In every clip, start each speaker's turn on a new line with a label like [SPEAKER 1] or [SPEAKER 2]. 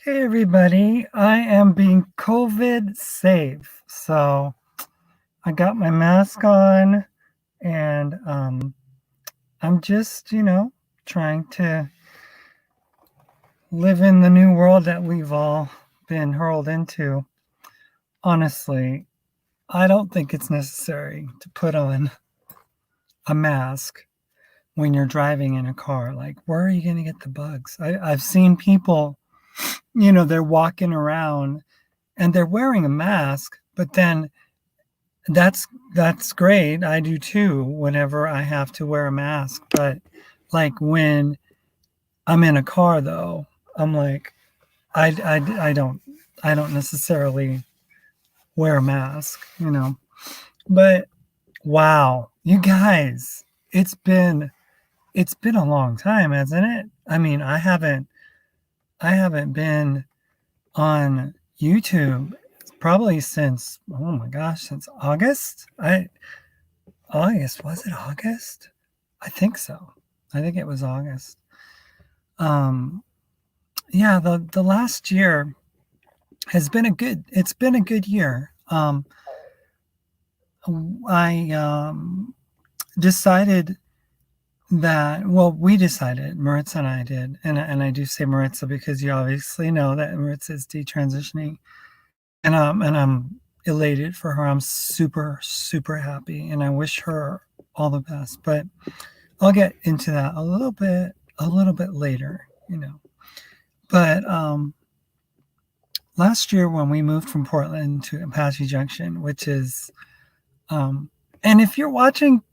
[SPEAKER 1] Hey everybody, I am being COVID safe. So I got my mask on and I'm just, trying to live in the new world that we've all been hurled into. Honestly, I don't think it's necessary to put on a mask when you're driving in a car. Like, where are you going to get the bugs? I've seen people, they're walking around and they're wearing a mask, but then that's great. I do too whenever I have to wear a mask. But like when I'm in a car though, I'm like I don't necessarily wear a mask. But wow, you guys, it's been a long time, hasn't it? I mean, I haven't been on YouTube probably since, oh my gosh, since August. August, was it August? I think so. I think it was August. Um, yeah, the last year it's been a good year. I decided that, well, we decided, Maritza and I did, and I do say Maritza because you obviously know that Maritza is detransitioning, and I'm elated for her. I'm super super happy, and I wish her all the best. But I'll get into that a little bit later. But last year when we moved from Portland to Apache Junction, which is and if you're watching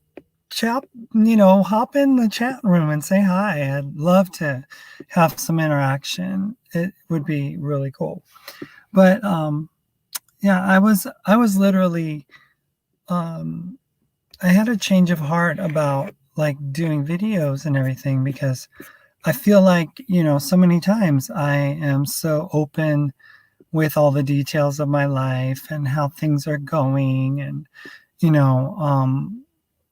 [SPEAKER 1] chat, hop in the chat room and say hi. I'd love to have some interaction. It would be really cool. But yeah, I was literally I had a change of heart about like doing videos and everything because I feel like, so many times I am so open with all the details of my life and how things are going. And, you know, um,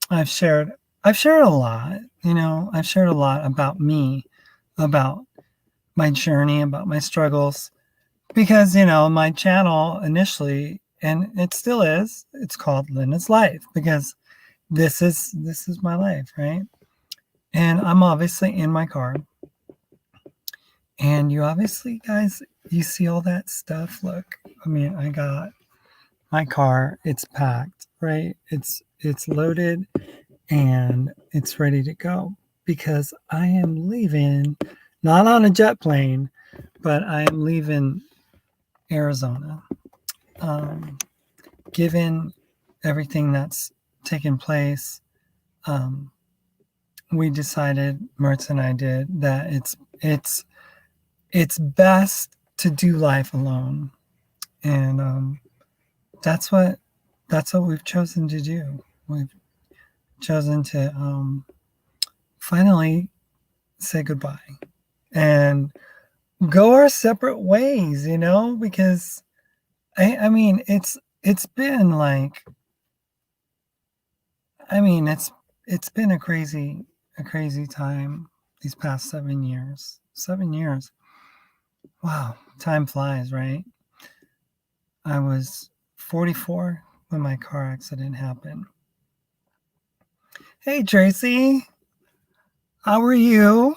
[SPEAKER 1] I've shared, I've shared a lot, I've shared a lot about me, about my journey, about my struggles, because, my channel initially, and it still is, it's called Linda's Life because this is my life, right? And I'm obviously in my car. And you obviously, guys, you see all that stuff. Look, I mean, I got my car, it's packed, right? It's loaded and it's ready to go because I am leaving, not on a jet plane, but I am leaving Arizona. Um, Given everything that's taken place, um, we decided, Mertz and I did, that it's best to do life alone, and that's what that's what we've chosen to do. We've chosen to finally say goodbye and go our separate ways, because I mean it's been like, I mean it's been a crazy time these past 7 years. 7 years. Wow, time flies, right? I was 44 when my car accident happened. Hey Tracy, how are you?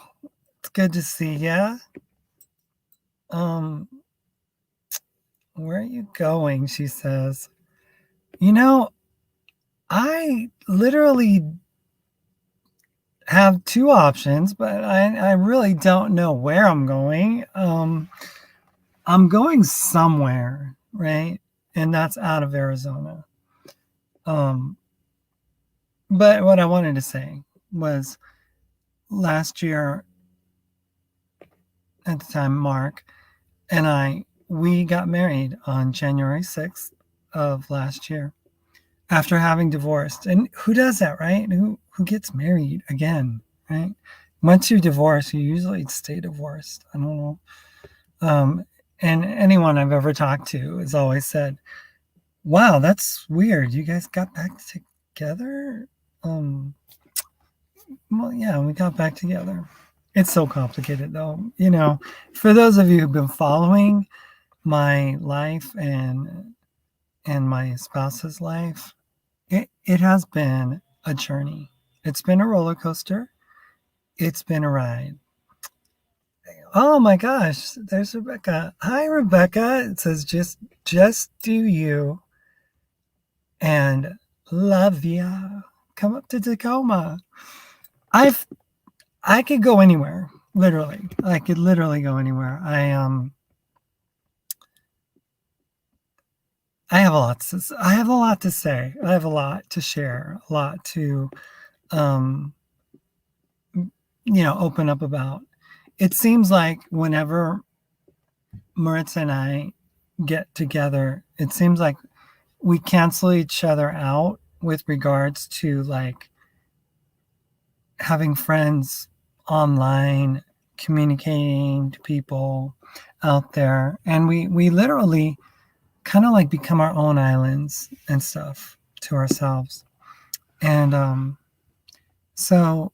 [SPEAKER 1] It's good to see ya. Um, where are you going? She says. You know, I literally have two options, but I really don't know where I'm going. I'm going somewhere, right? And that's out of Arizona. Um, but what I wanted to say was last year at the time, Mark and we got married on January 6th of last year after having divorced. And who does that, right? Who gets married again, right? Once you divorce, you usually stay divorced. I don't know. Um, and anyone I've ever talked to has always said, "Wow, that's weird. You guys got back together." Um, well, yeah, we got back together. It's so complicated though. You know, for those of you who've been following my life and my spouse's life, it has been a journey. It's been a roller coaster. It's been a ride. Oh my gosh, there's Rebecca. Hi Rebecca. It says just do you and love ya. Come up to Tacoma. I've I could go anywhere. Literally. I could literally go anywhere. I have a lot to I have a lot to say. I have a lot to share, a lot to um open up about. It seems like whenever Maritza and I get together, it seems like we cancel each other out with regards to like having friends online, communicating to people out there, and we literally kind of like become our own islands and stuff to ourselves. And so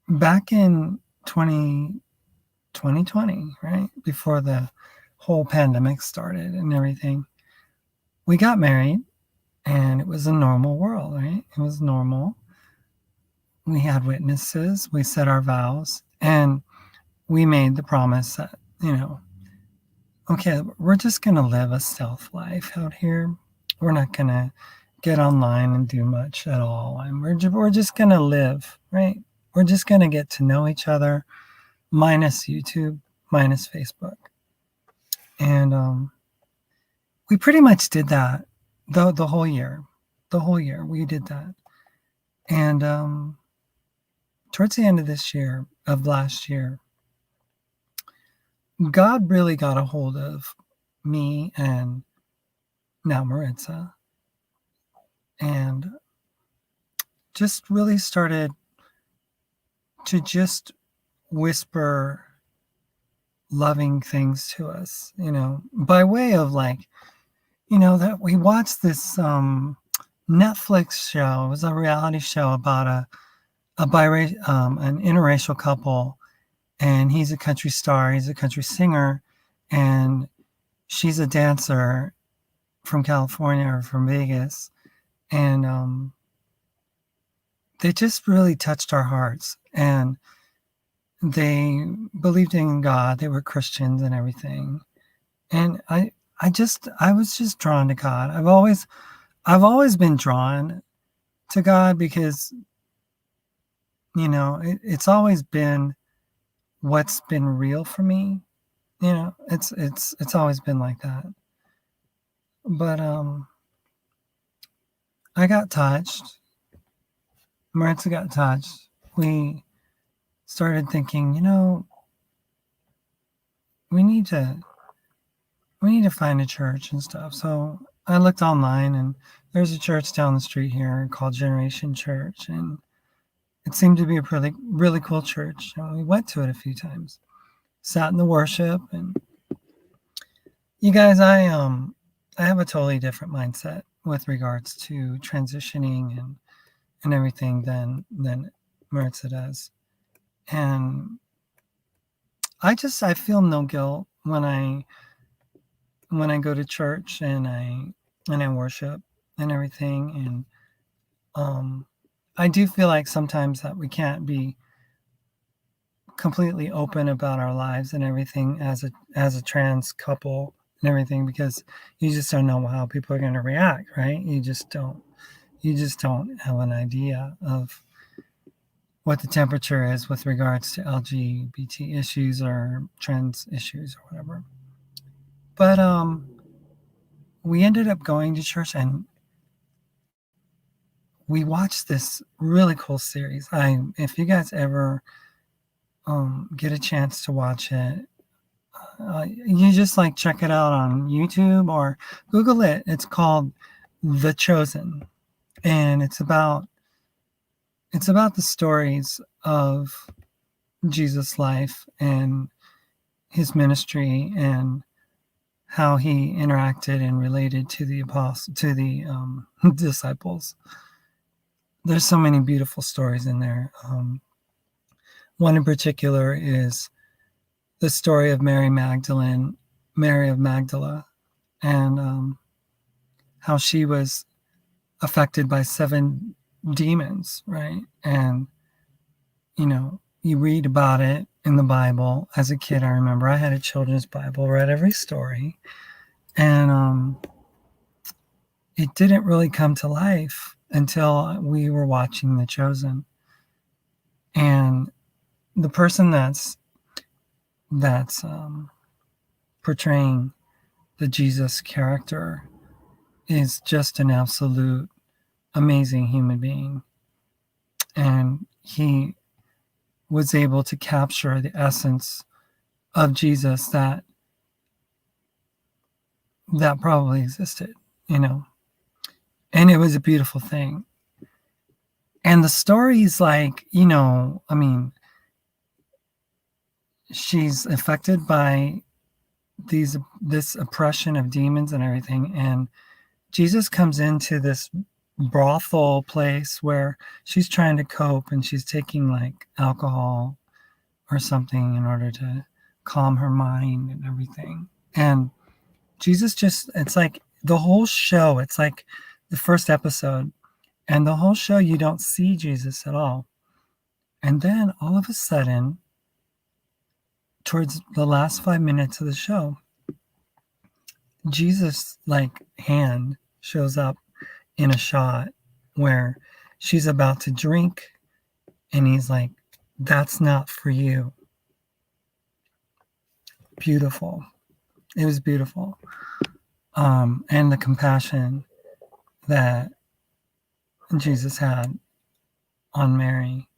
[SPEAKER 1] back in 2020, right before the whole pandemic started and everything, we got married, and it was a normal world, right? It was normal. We had witnesses, we said our vows, and we made the promise that, okay, we're just going to live a stealth life out here. We're not going to get online and do much at all. And we're just going to live, right? We're just going to get to know each other, minus YouTube, minus Facebook. And we pretty much did that the whole year. The whole year we did that. And towards the end of last year, God really got a hold of me and now Maritza, and just really started to just whisper loving things to us, by way of like, that we watched this Netflix show. It was a reality show about an interracial couple, and he's a country star, he's a country singer, and she's a dancer from California or from Vegas. And they just really touched our hearts. And they believed in God. They were Christians and everything. And I was just drawn to God. I've always been drawn to God because, it's always been what's been real for me. It's always been like that. But I got touched. Maritza got touched. We started thinking, we need to find a church and stuff. So I looked online, and there's a church down the street here called Generation Church, and it seemed to be a really, really cool church. We went to it a few times, sat in the worship, and you guys, I have a totally different mindset with regards to transitioning and everything than Maritza does. And I feel no guilt when I go to church and I worship and everything. And I do feel like sometimes that we can't be completely open about our lives and everything as a trans couple and everything, because you just don't know how people are going to react, right? You just don't have an idea of what the temperature is with regards to LGBT issues or trans issues or whatever. But we ended up going to church, and we watched this really cool series. If you guys ever get a chance to watch it, you just like check it out on YouTube or Google it. It's called The Chosen, and it's about the stories of Jesus' life and his ministry and how he interacted and related to the disciples. There's so many beautiful stories in there. One in particular is the story of Mary of Magdala, and how she was affected by 7 demons, right? And, you read about it in the Bible. As a kid, I remember I had a children's Bible, read every story, and it didn't really come to life until we were watching The Chosen. And the person that's portraying the Jesus character is just an absolute amazing human being. And he was able to capture the essence of Jesus that probably existed, and it was a beautiful thing. And the story's like, she's affected by this oppression of demons and everything, and Jesus comes into this brothel place where she's trying to cope, and she's taking like alcohol or something in order to calm her mind and everything. And Jesus it's like the whole show, it's like the first episode, and the whole show you don't see Jesus at all. And then all of a sudden, towards the last 5 minutes of the show, Jesus like hand shows up in a shot where she's about to drink, and he's like, "That's not for you." Beautiful. It was beautiful. And the compassion that Jesus had on Mary.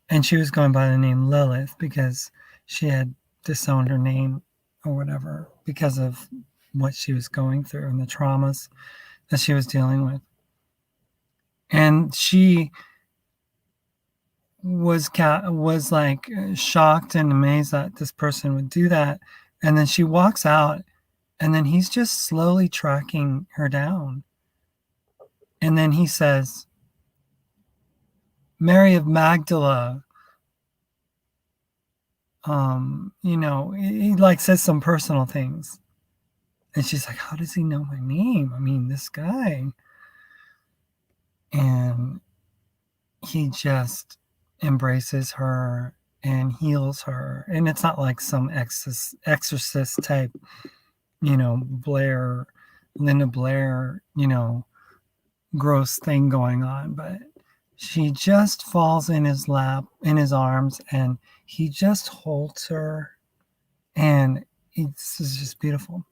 [SPEAKER 1] And she was going by the name Lilith because she had disowned her name or whatever because of what she was going through and the traumas that she was dealing with. And she was like shocked and amazed that this person would do that. And then she walks out, and then he's just slowly tracking her down. And then he says, "Mary of Magdala." He like says some personal things. And she's like, "How does he know my name? I mean, this guy." And he just embraces her and heals her. And it's not like some exorcist type, Linda Blair, gross thing going on. But she just falls in his lap, in his arms, and he just holds her. And it's just beautiful.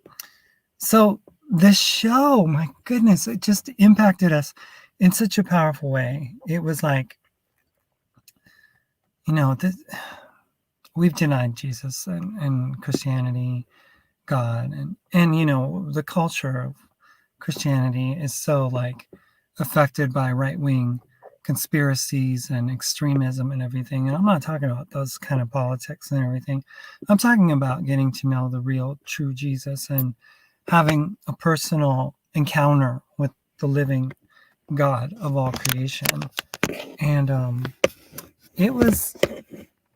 [SPEAKER 1] So this show, my goodness, it just impacted us in such a powerful way. It was like, we've denied Jesus and Christianity, God, and the culture of Christianity is so like affected by right-wing conspiracies and extremism and everything. And I'm not talking about those kind of politics and everything. I'm talking about getting to know the real, true Jesus and having a personal encounter with the living God of all creation. And it was,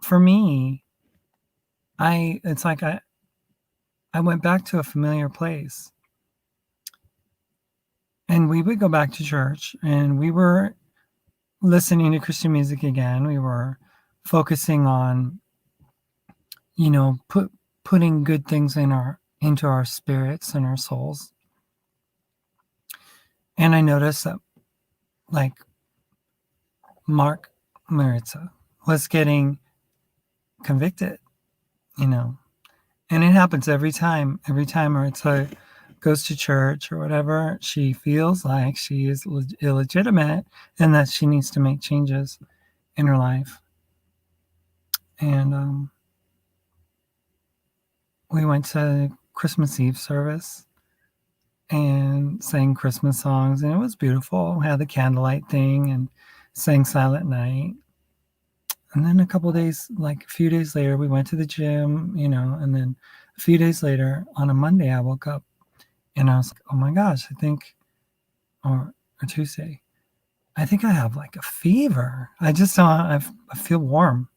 [SPEAKER 1] for me, I went back to a familiar place. And we would go back to church, and we were listening to Christian music again. We were focusing on, putting good things into our spirits and our souls. And I noticed that, like, Mark Maritza was getting convicted, and it happens every time Maritza goes to church or whatever. She feels like she is illegitimate and that she needs to make changes in her life. And we went to Christmas Eve service and sang Christmas songs, and it was beautiful. We had the candlelight thing and sang Silent Night. And then a few days later, we went to the gym, and then a few days later on a Monday, I woke up and I was like, oh my gosh, I think, or Tuesday, I think I have like a fever. I feel warm.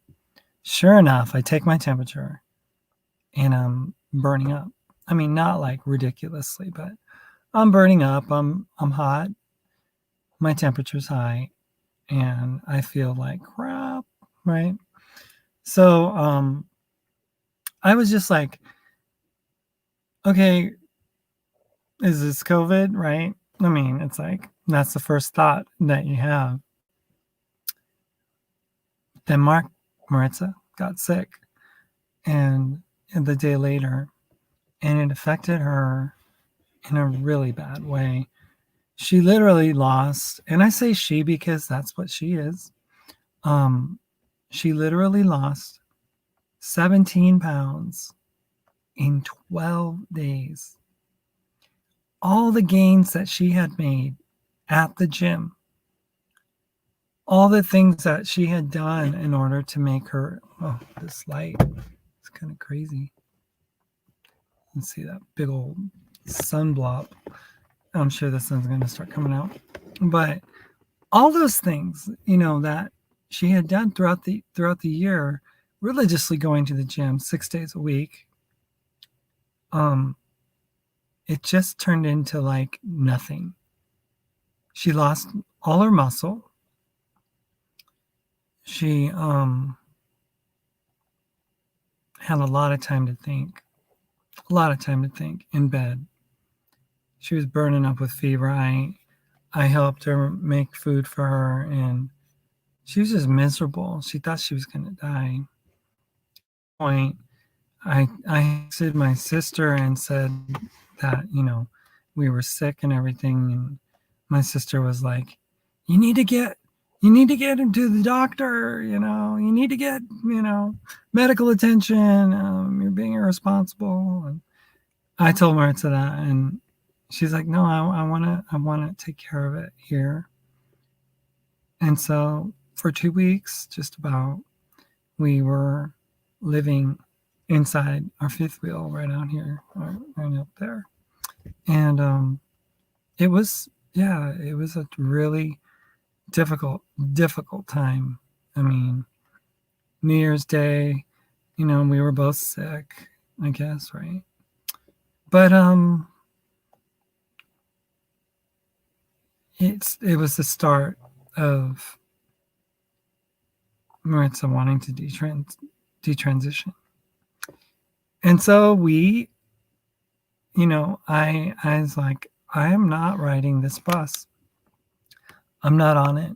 [SPEAKER 1] Sure enough, I take my temperature and I'm burning up. I mean, not like ridiculously, but I'm burning up. I'm hot. My temperature's high and I feel like crap, right? So I was just like, okay, is this COVID, right? I mean, it's like that's the first thought that you have. Then Maritza got sick and the day later, and it affected her in a really bad way. She literally lost, and I say she because that's what she is. Um, she literally lost 17 pounds in 12 days. All the gains that she had made at the gym, all the things that she had done in order to make her, oh, this light, it's kind of crazy. Let's see that big old sun blob. I'm sure the sun's going to start coming out. But all those things, that she had done throughout the year, religiously going to the gym 6 days a week, it just turned into like nothing. She lost all her muscle. She had a lot of time to think, in bed. She was burning up with fever. I helped her make food for her, and she was just miserable. She thought she was going to die. Point, I texted my sister and said that, we were sick and everything. And my sister was like, you need to get him to the doctor, you need to get, medical attention. You're being irresponsible. And I told Maritza that, and she's like, no, I want to take care of it here. And so for 2 weeks, just about, we were living inside our fifth wheel right out here, right up there. And it was a really difficult time. I mean, New Year's Day, we were both sick, I guess, right? But it was the start of Maritza wanting to detransition. And so we, I was like, I am not riding this bus. I'm not on it.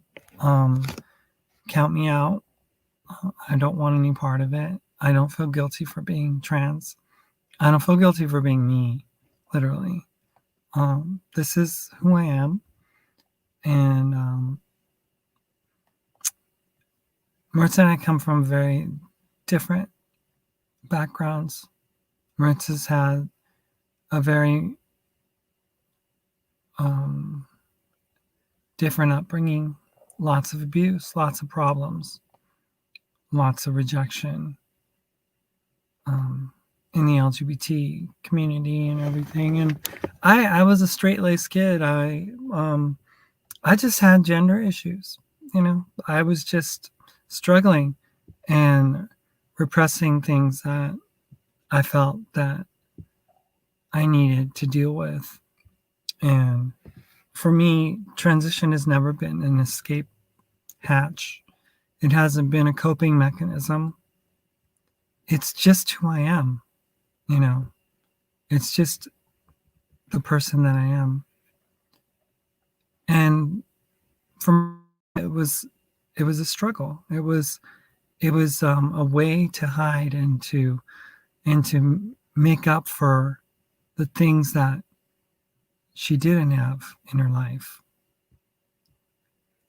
[SPEAKER 1] Count me out. I don't want any part of it. I don't feel guilty for being trans. I don't feel guilty for being me, literally. This is who I am. And Maritza and I come from very different backgrounds. Maritza's had a very different upbringing, lots of abuse, lots of problems, lots of rejection in the LGBT community and everything. And I was a straight-laced kid. I just had gender issues. I was just struggling and repressing things that I felt that I needed to deal with. And for me, transition has never been an escape hatch. It hasn't been a coping mechanism. It's just who I am, It's just the person that I am. And for me, it was a struggle. It was a way to hide and to make up for the things that she didn't have in her life.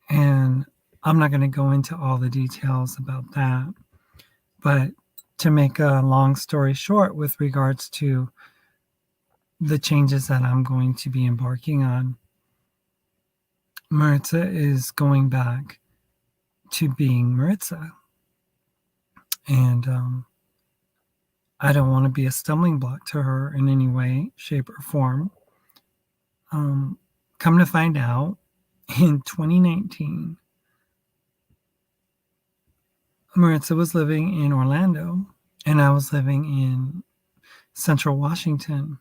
[SPEAKER 1] And I'm not going to go into all the details about that, but to make a long story short, with regards to the changes that I'm going to be embarking on, Maritza is going back to being Maritza. And I don't want to be a stumbling block to her in any way, shape, or form. Come to find out, in 2019, Maritza was living in Orlando, and I was living in Central Washington.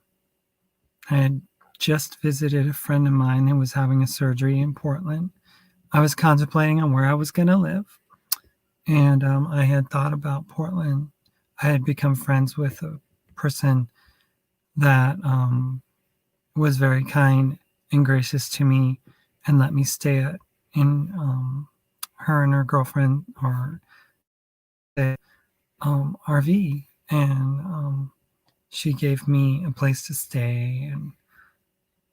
[SPEAKER 1] I had just visited a friend of mine who was having a surgery in Portland. I was contemplating on where I was going to live, and I had thought about Portland. I had become friends with a person that was very kind and gracious to me and let me stay in her and her girlfriend or RV, and she gave me a place to stay, and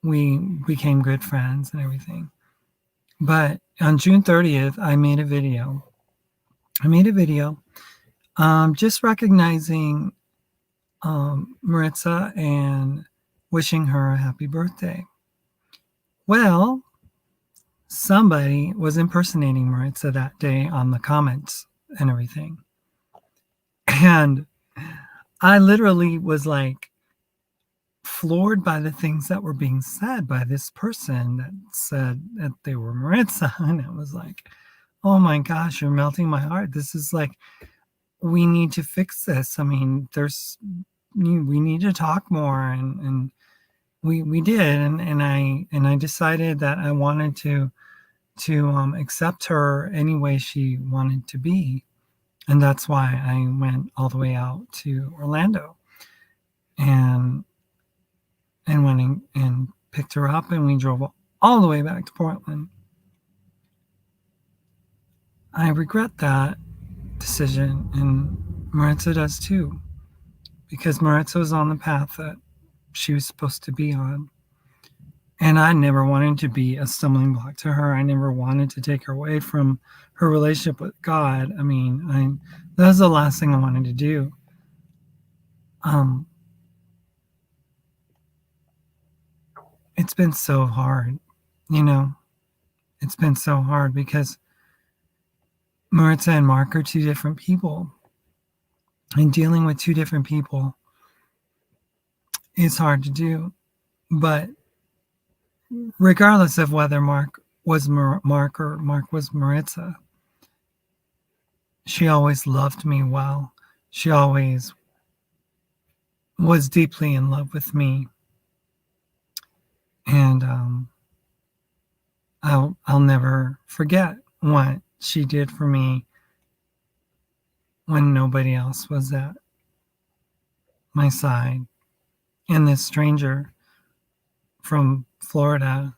[SPEAKER 1] we became good friends and everything. But on June 30th, I made a video. Just recognizing Maritza and wishing her a happy birthday. Well, somebody was impersonating Maritza that day on the comments and everything. And I literally was like floored by the things that were being said by this person that said that they were Maritza. And it was like, oh my gosh, you're melting my heart. This is like, we need to fix this. I mean, we need to talk more. And we did. And I decided that I wanted to accept her any way she wanted to be. And that's why I went all the way out to Orlando and went and picked her up, and we drove all the way back to Portland. I regret that decision, and Maritza does too, because Maritza was on the path that she was supposed to be on. And I never wanted to be a stumbling block to her. I never wanted to take her away from her relationship with God. I mean, that was the last thing I wanted to do. It's been so hard, it's been so hard because Maritza and Mark are two different people, and dealing with two different people is hard to do. But regardless of whether Mark was Mark or Mark was Maritza, she always loved me well. She always was deeply in love with me. And I'll never forget what she did for me when nobody else was at my side. And this stranger from Florida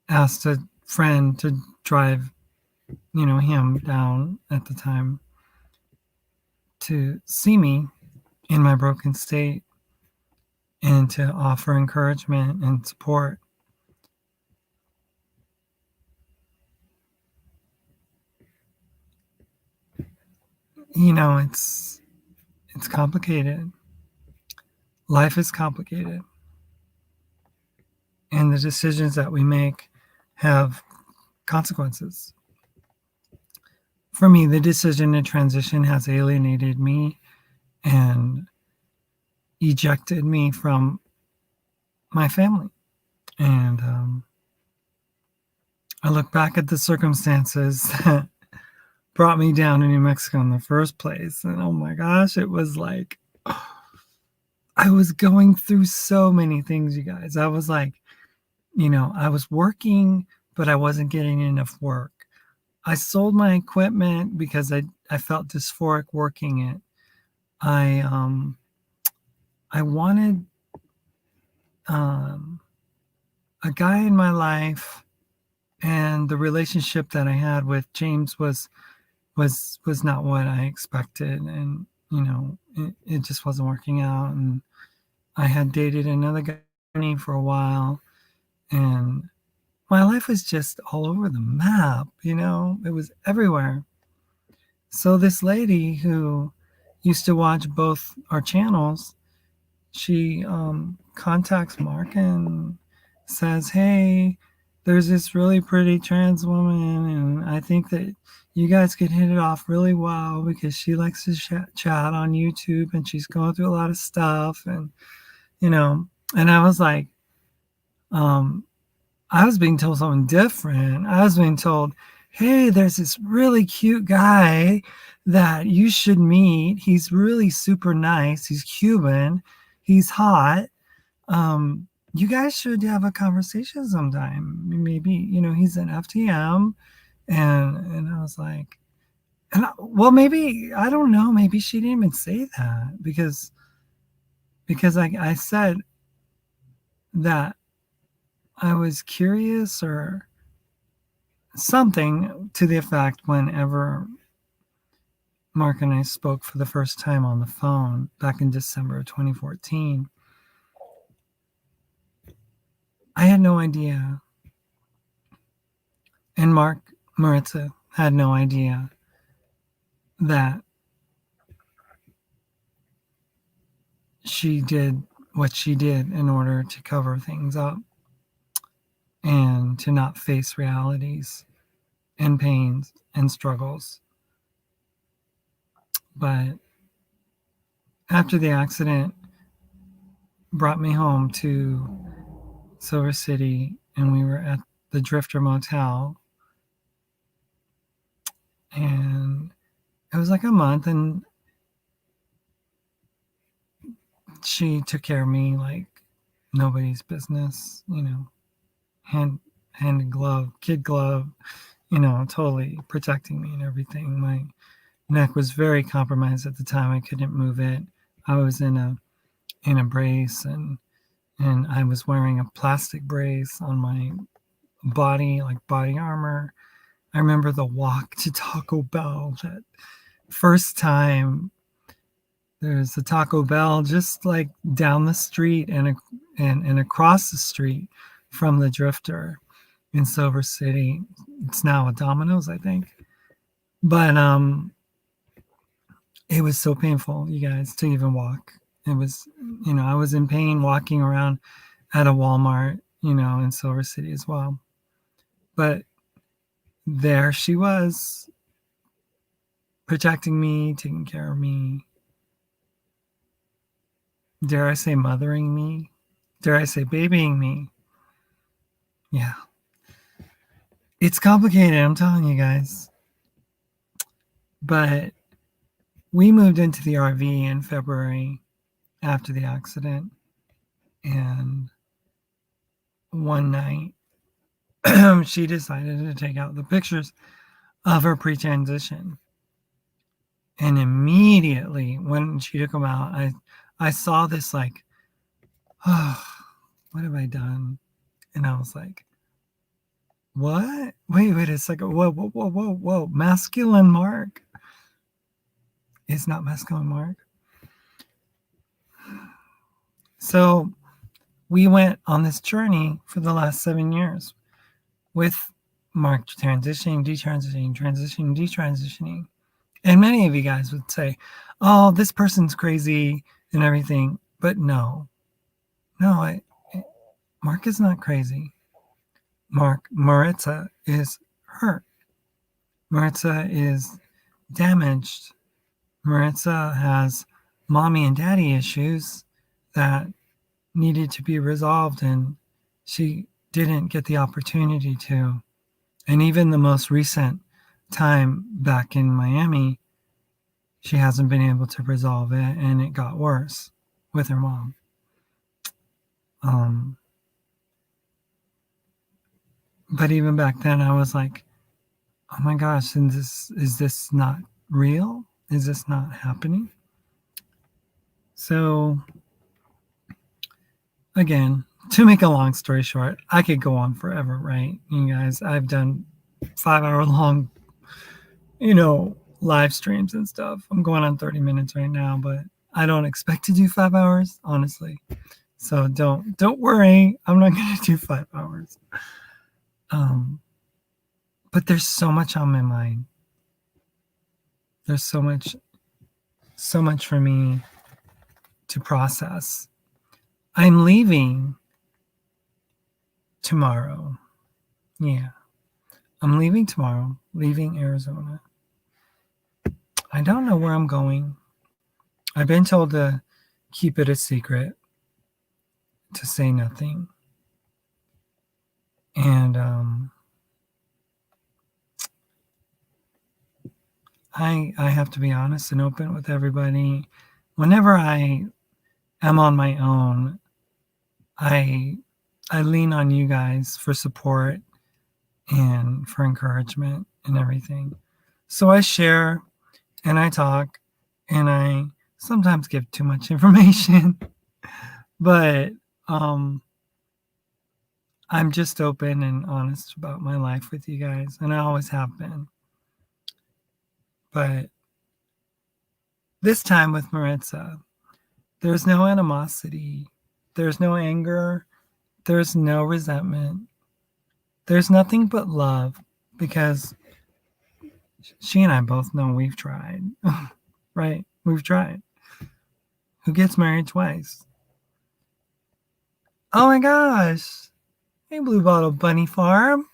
[SPEAKER 1] asked a friend to drive, him down at the time to see me in my broken state and to offer encouragement and support. It's complicated. Life is complicated. And the decisions that we make have consequences. For me, the decision to transition has alienated me and ejected me from my family. And I look back at the circumstances that brought me down to New Mexico in the first place. And oh my gosh, it was like, I was going through so many things, you guys. I was like, I was working, but I wasn't getting enough work. I sold my equipment because I felt dysphoric working it. I wanted a guy in my life, and the relationship that I had with James was not what I expected, and it just wasn't working out. And I had dated another guy for a while, and my life was just all over the map. It was everywhere. So this lady who used to watch both our channels, she contacts Mark and says, hey, there's this really pretty trans woman, and I think that you guys could hit it off really well because she likes to chat on YouTube, and she's going through a lot of stuff. And and I was like, I was being told something different. I was being told, hey, there's this really cute guy that you should meet. He's really super nice. He's Cuban. He's hot. You guys should have a conversation sometime. Maybe, he's an FTM. And I was like, well, maybe, I don't know. Maybe she didn't even say that because I said that I was curious or something to the effect whenever Mark and I spoke for the first time on the phone back in December of 2014. I had no idea. And Mark Maritza had no idea that she did what she did in order to cover things up and to not face realities and pains and struggles. But after the accident brought me home to Silver City, and we were at the Drifter Motel, and it was like a month, and she took care of me like nobody's business, hand and glove, kid glove, totally protecting me and everything. My neck was very compromised at the time. I couldn't move it. I was in a brace, and I was wearing a plastic brace on my body, like body armor. I remember the walk to Taco Bell, that first time. There's a Taco Bell just like down the street and across the street from the Drifter in Silver City. It's now a Domino's, I think. But it was so painful, you guys, to even walk. It was, I was in pain walking around at a Walmart, in Silver City as well. But there she was, protecting me, taking care of me. Dare I say mothering me? Dare I say babying me? Yeah. It's complicated, I'm telling you guys. But we moved into the RV in February after the accident. And one night, she decided to take out the pictures of her pre-transition. And immediately when she took them out, I saw this like, oh, what have I done? And I was like, what? Wait a second. Whoa. Masculine Mark is not masculine Mark. So we went on this journey for the last 7 years with Mark transitioning, detransitioning, transitioning, detransitioning. And many of you guys would say, oh, this person's crazy and everything. But no, Mark is not crazy. Maritza is hurt. Maritza is damaged. Maritza has mommy and daddy issues that needed to be resolved, and she didn't get the opportunity to. And even the most recent time back in Miami, she hasn't been able to resolve it, and it got worse with her mom. But even back then, I was like, oh my gosh, is this not real? Is this not happening? So again, to make a long story short, I could go on forever, right? You guys, I've done 5-hour long, live streams and stuff. I'm going on 30 minutes right now, but I don't expect to do 5 hours, honestly. So don't worry. I'm not going to do 5 hours. But there's so much on my mind. There's so much for me to process. I'm leaving tomorrow. Yeah. I'm leaving tomorrow, leaving Arizona. I don't know where I'm going. I've been told to keep it a secret, to say nothing. And I have to be honest and open with everybody. Whenever I am on my own, I I lean on you guys for support and for encouragement and everything. So I share and I talk and I sometimes give too much information, but um I'm just open and honest about my life with you guys, and I always have been. But this time with Maritza, there's no animosity, there's no anger, there's no resentment, there's nothing but love because she and I both know we've tried, right? We've tried. Who gets married twice? Oh my gosh. Hey, Blue Bottle Bunny Farm.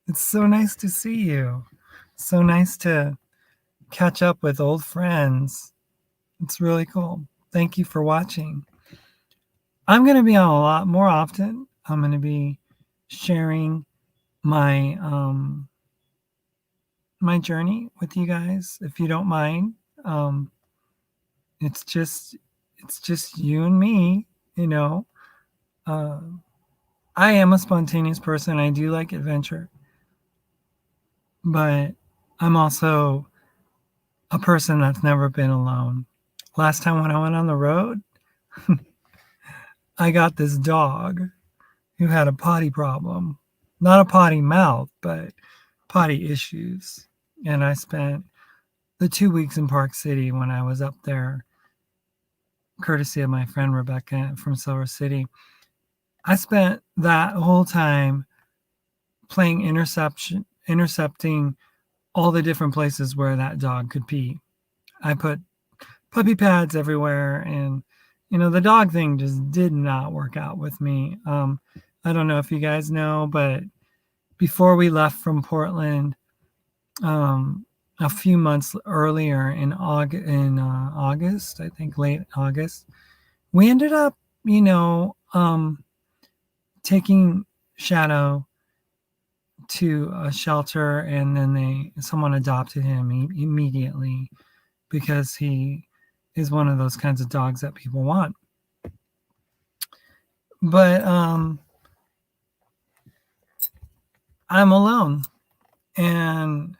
[SPEAKER 1] It's so nice to see you. So nice to catch up with old friends. It's really cool. Thank you for watching. I'm going to be on a lot more often. I'm going to be sharing my my journey with you guys, if you don't mind. Um, it's just you and me, you know. Uh, I am a spontaneous person. I do like adventure, but I'm also a person that's never been alone. Last time when I went on the road, I got this dog who had a potty problem. Not a potty mouth, but potty issues. And I spent the 2 weeks in Park City when I was up there, courtesy of my friend Rebecca from Silver City. I spent that whole time playing intercepting all the different places where that dog could pee. I put puppy pads everywhere, and the dog thing just did not work out with me. I don't know if you guys know, but before we left from Portland, a few months earlier August, I think late August, we ended up, taking Shadow to a shelter, and then someone adopted him immediately because he is one of those kinds of dogs that people want. But I'm alone, and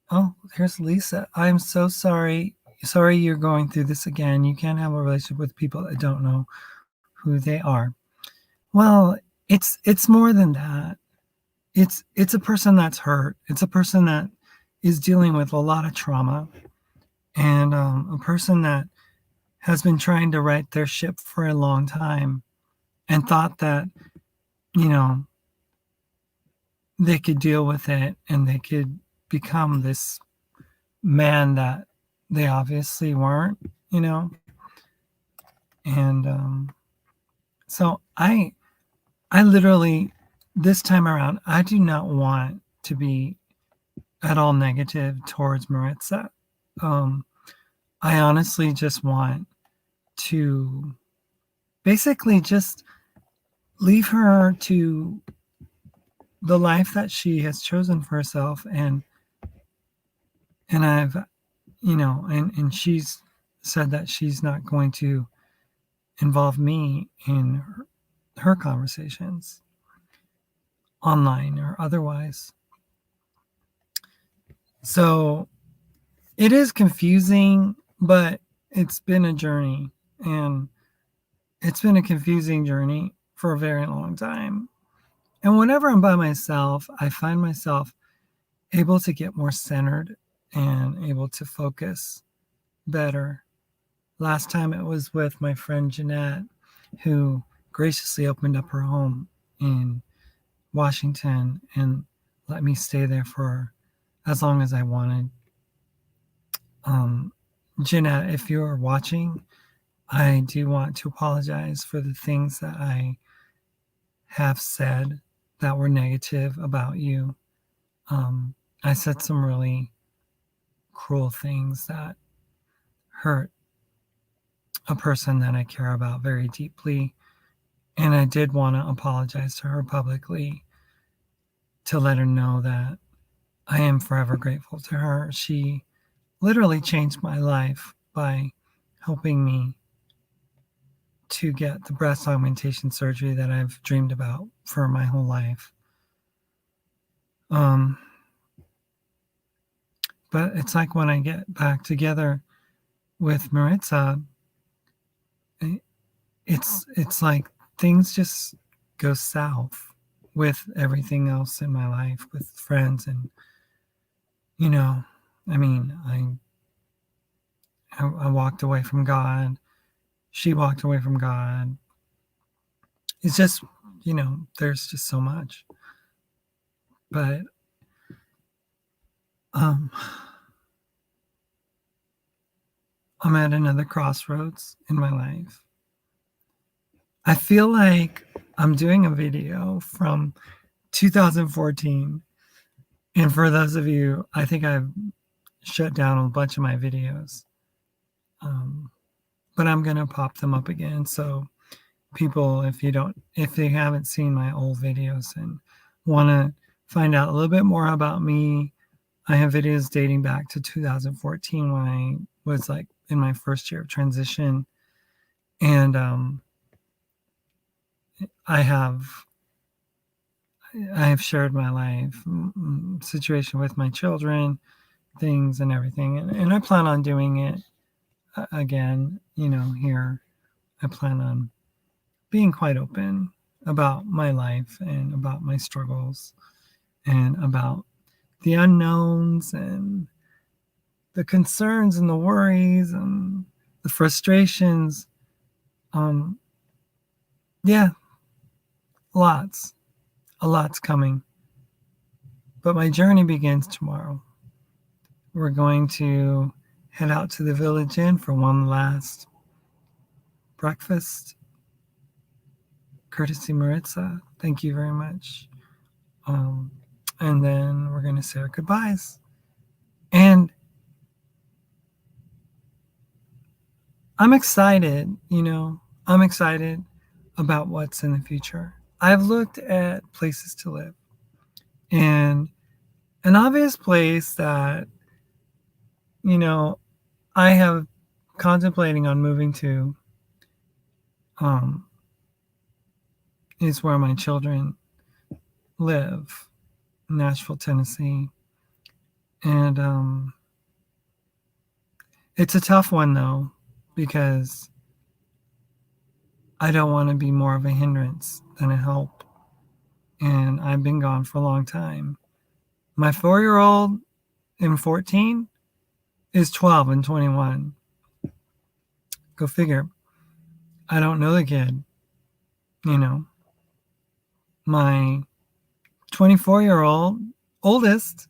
[SPEAKER 1] oh, here's Lisa. I'm so sorry. Sorry you're going through this again. You can't have a relationship with people that don't know who they are. Well, it's more than that. It's a person that's hurt. It's a person that is dealing with a lot of trauma, and a person that has been trying to right their ship for a long time and thought that, you know, they could deal with it and they could become this man that they obviously weren't, And so I literally, this time around, I do not want to be at all negative towards Maritza. I honestly just want to basically just leave her to the life that she has chosen for herself, and I've, and she's said that she's not going to involve me in her conversations online or otherwise. So it is confusing, but it's been a journey, and it's been a confusing journey for a very long time. And whenever I'm by myself, I find myself able to get more centered and able to focus better. Last time it was with my friend Jeanette, who graciously opened up her home in Washington and let me stay there for as long as I wanted. Jeanette, if you're watching, I do want to apologize for the things that I have said that were negative about you. I said some really cruel things that hurt a person that I care about very deeply. And I did want to apologize to her publicly to let her know that I am forever grateful to her. She literally changed my life by helping me to get the breast augmentation surgery that I've dreamed about for my whole life. Um, but it's like when I get back together with Maritza, it's like things just go south with everything else in my life, with friends, and you know, I mean, I walked away from God. She walked away from God. It's just, there's just so much. But um, I'm at another crossroads in my life. I feel like I'm doing a video from 2014. And for those of you, I think I've shut down a bunch of my videos. But I'm going to pop them up again. So people, if they haven't seen my old videos and want to find out a little bit more about me, I have videos dating back to 2014 when I was like in my first year of transition. And I have shared my life situation with my children, things and everything. And I plan on doing it again, here. I plan on being quite open about my life and about my struggles and about the unknowns and the concerns and the worries and the frustrations. Yeah, lots, a lot's coming. But my journey begins tomorrow. We're going to head out to the Village Inn for one last breakfast. Courtesy Maritza, thank you very much. And then we're going to say our goodbyes. And I'm excited, I'm excited about what's in the future. I've looked at places to live, and an obvious place that, I have contemplating on moving to is where my children live, Nashville, Tennessee. And it's a tough one, though, because I don't want to be more of a hindrance than a help. And I've been gone for a long time. My 4-year-old and 14 is 12 and 21. Go figure. I don't know the kid. My 24-year-old oldest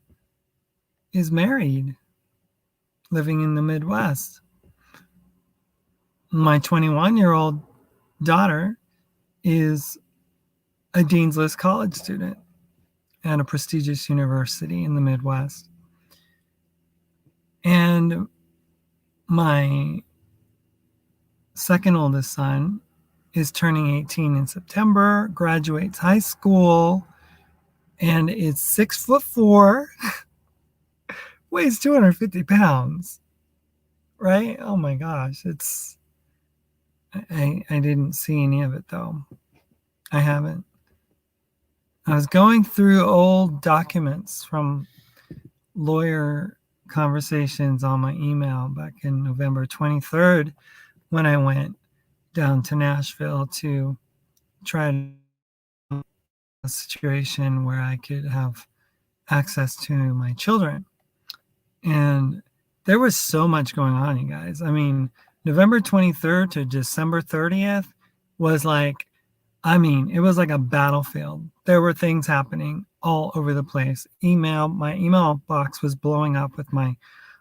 [SPEAKER 1] is married, living in the Midwest. My 21-year-old daughter is a Dean's List college student at a prestigious university in the Midwest. And my second oldest son is turning 18 in September, graduates high school, and is 6'4", weighs 250 pounds. Right? Oh my gosh. I didn't see any of it though. I haven't. I was going through old documents from lawyer conversations on my email back in November 23rd when I went down to Nashville to try a situation where I could have access to my children. And there was so much going on, you guys. I mean, November 23rd to December 30th was like, it was like a battlefield. There were things happening all over the place. My email box was blowing up with my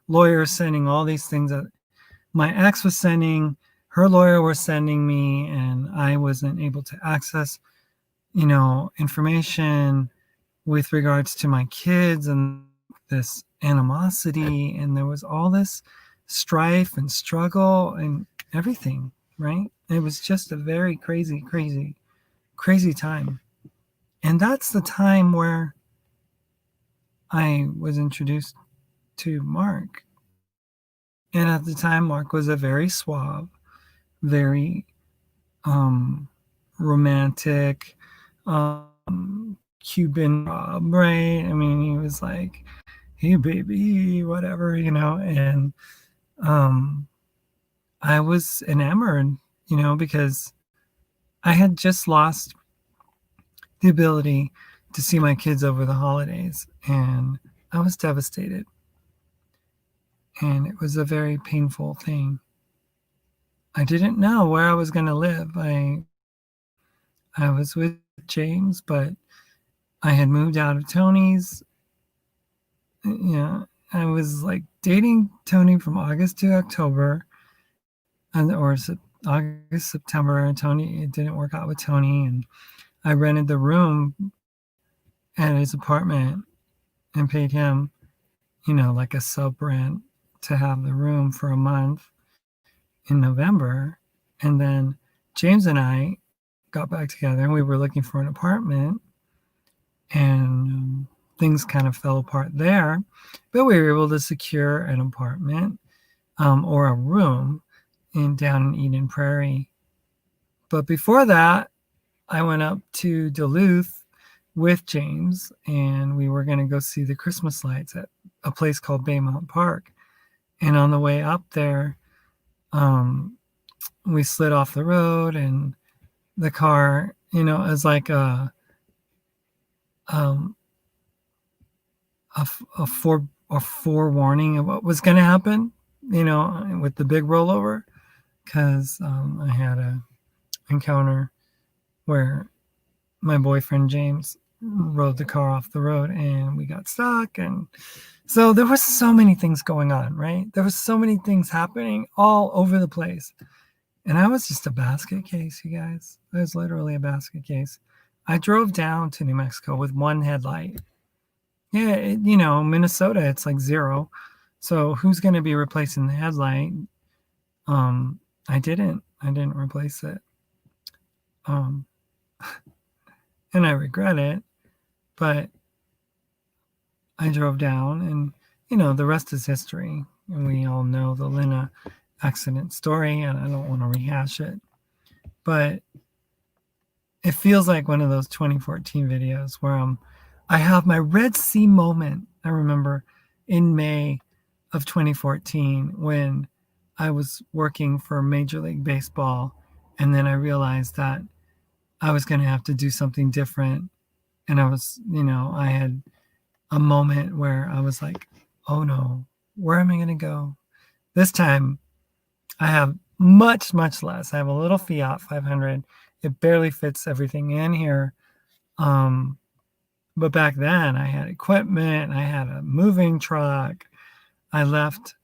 [SPEAKER 1] lawyer sending all these things that my ex was sending, her lawyer was sending me, and I wasn't able to access, information with regards to my kids and this animosity. And there was all this strife and struggle and everything, right? It was just a very crazy, crazy, crazy time. And that's the time where I was introduced to Mark. And at the time, Mark was a very suave, very um, romantic, Cuban Rob, right? I mean, he was like, hey, baby, whatever, and um, I was enamored, because I had just lost the ability to see my kids over the holidays, and I was devastated. And it was a very painful thing. I didn't know where I was going to live. I was with James, but I had moved out of Tony's. I was like dating Tony from August to October, or August, September. And Tony, it didn't work out with Tony, and I rented the room at his apartment and paid him, like a sub rent to have the room for a month in November. And then James and I got back together and we were looking for an apartment, and things kind of fell apart there, but we were able to secure an apartment, or a room down in Eden Prairie. But before that, I went up to Duluth with James, and we were going to go see the Christmas lights at a place called Baymount Park. And on the way up there, we slid off the road, and the car, is like a forewarning of what was going to happen, with the big rollover, because I had a encounter where my boyfriend James rode the car off the road and we got stuck. And so there was so many things going on, right? There was so many things happening all over the place. And I was just a basket case, you guys. I was literally a basket case. I drove down to New Mexico with one headlight. Yeah, Minnesota, it's like zero. So who's going to be replacing the headlight? I didn't replace it. And I regret it, but I drove down, and, the rest is history. And we all know the Lena accident story, and I don't want to rehash it. But it feels like one of those 2014 videos where I have my Red Sea moment. I remember in May of 2014 when I was working for Major League Baseball, and then I realized that I was going to have to do something different. And I was, I had a moment where I was like, oh no, where am I going to go? This time I have much, much less. I have a little Fiat 500. It barely fits everything in here. But back then I had equipment. I had a moving truck. I left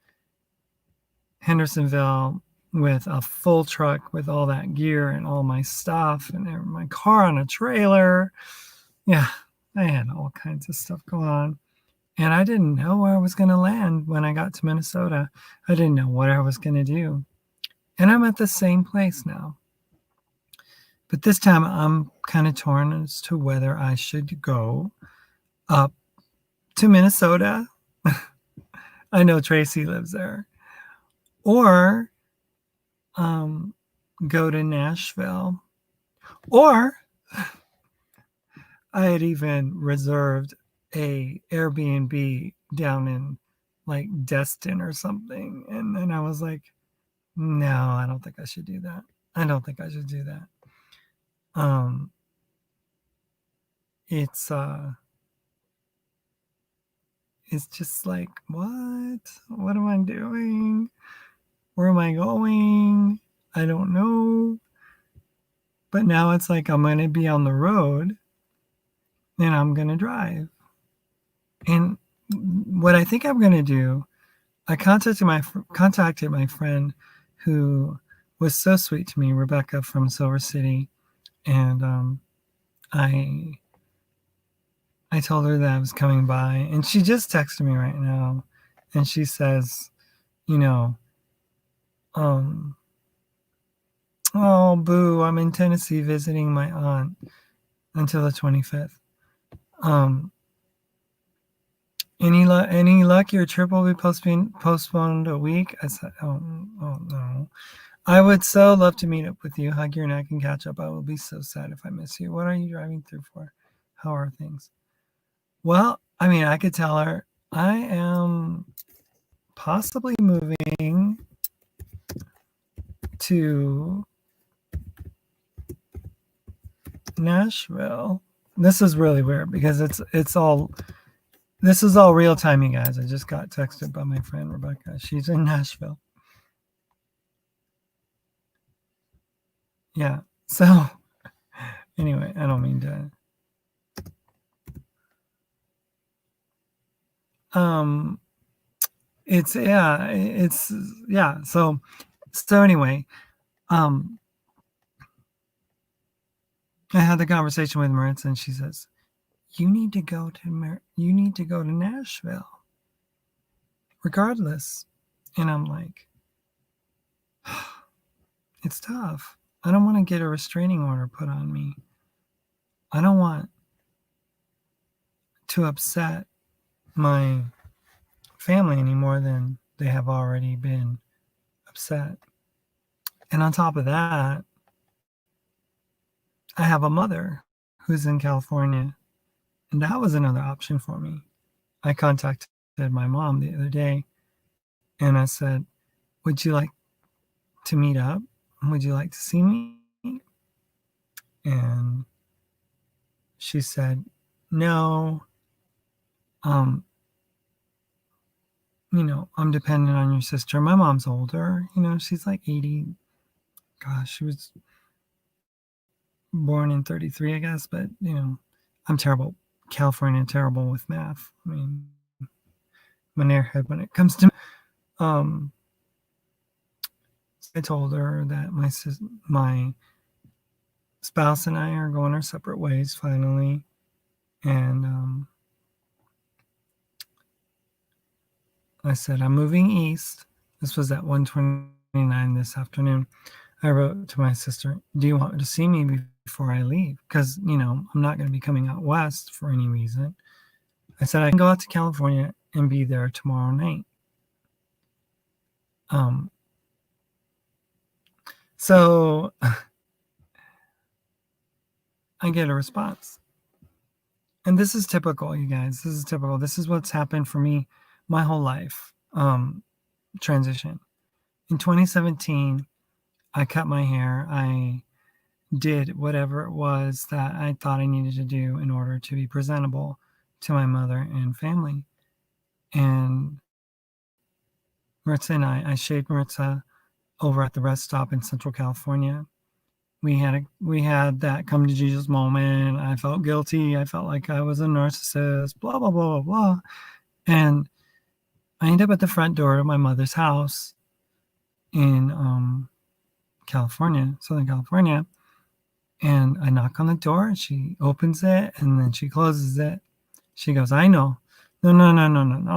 [SPEAKER 1] Hendersonville with a full truck with all that gear and all my stuff, and my car on a trailer. Yeah, I had all kinds of stuff going on. And I didn't know where I was going to land when I got to Minnesota. I didn't know what I was going to do. And I'm at the same place now. But this time I'm kind of torn as to whether I should go up to Minnesota. I know Tracy lives there. Or go to Nashville. Or I had even reserved a Airbnb down in like Destin or something. And then I was like, no, I don't think I should do that. I don't think I should do that. It's just like, what am I doing? Where am I going? I don't know. But now it's like I'm going to be on the road and I'm going to drive. And what I think I'm going to do, I contacted my friend who was so sweet to me, Rebecca from Silver City, and I told her that I was coming by, and she just texted me right now, and she says, oh, boo, I'm in Tennessee visiting my aunt until the 25th. Any luck? Your trip will be postponed a week. I said, oh no. I would so love to meet up with you, hug your neck, and catch up. I will be so sad if I miss you. What are you driving through for? How are things? Well, I mean, I could tell her I am possibly moving to Nashville. This is really weird because it's all this is all real time, you guys. I just got texted by my friend Rebecca. She's in Nashville. Yeah. So anyway, I don't mean to it's yeah. So anyway, I had the conversation with Maritza and she says, you need to go to Nashville regardless. And I'm like, it's tough. I don't want to get a restraining order put on me. I don't want to upset my family any more than they have already been upset. And on top of that, I have a mother who's in California, and that was another option for me. I contacted my mom the other day and I said, would you like to meet up? Would you like to see me? And she said, no, I'm dependent on your sister. My mom's older, she's like 80. Gosh, she was born in 33, I guess, but I'm terrible. California, terrible with math. I mean, I'm an airhead when it comes to I told her that my spouse and I are going our separate ways finally, and I said I'm moving east. This was at 1:29 this afternoon. I wrote to my sister, do you want to see me before I leave? Because, I'm not going to be coming out west for any reason. I said I can go out to California and be there tomorrow night. So I get a response. And this is typical, you guys. This is typical. This is what's happened for me my whole life. Transition. In 2017, I cut my hair. I did whatever it was that I thought I needed to do in order to be presentable to my mother and family. And Maritza and I shaved Maritza over at the rest stop in Central California. We had that come to Jesus moment. I felt guilty. I felt like I was a narcissist, blah, blah, blah, blah, blah. And I ended up at the front door of my mother's house in California, Southern California. And I knock on the door, she opens it, and then she closes it. She goes, I know. No. And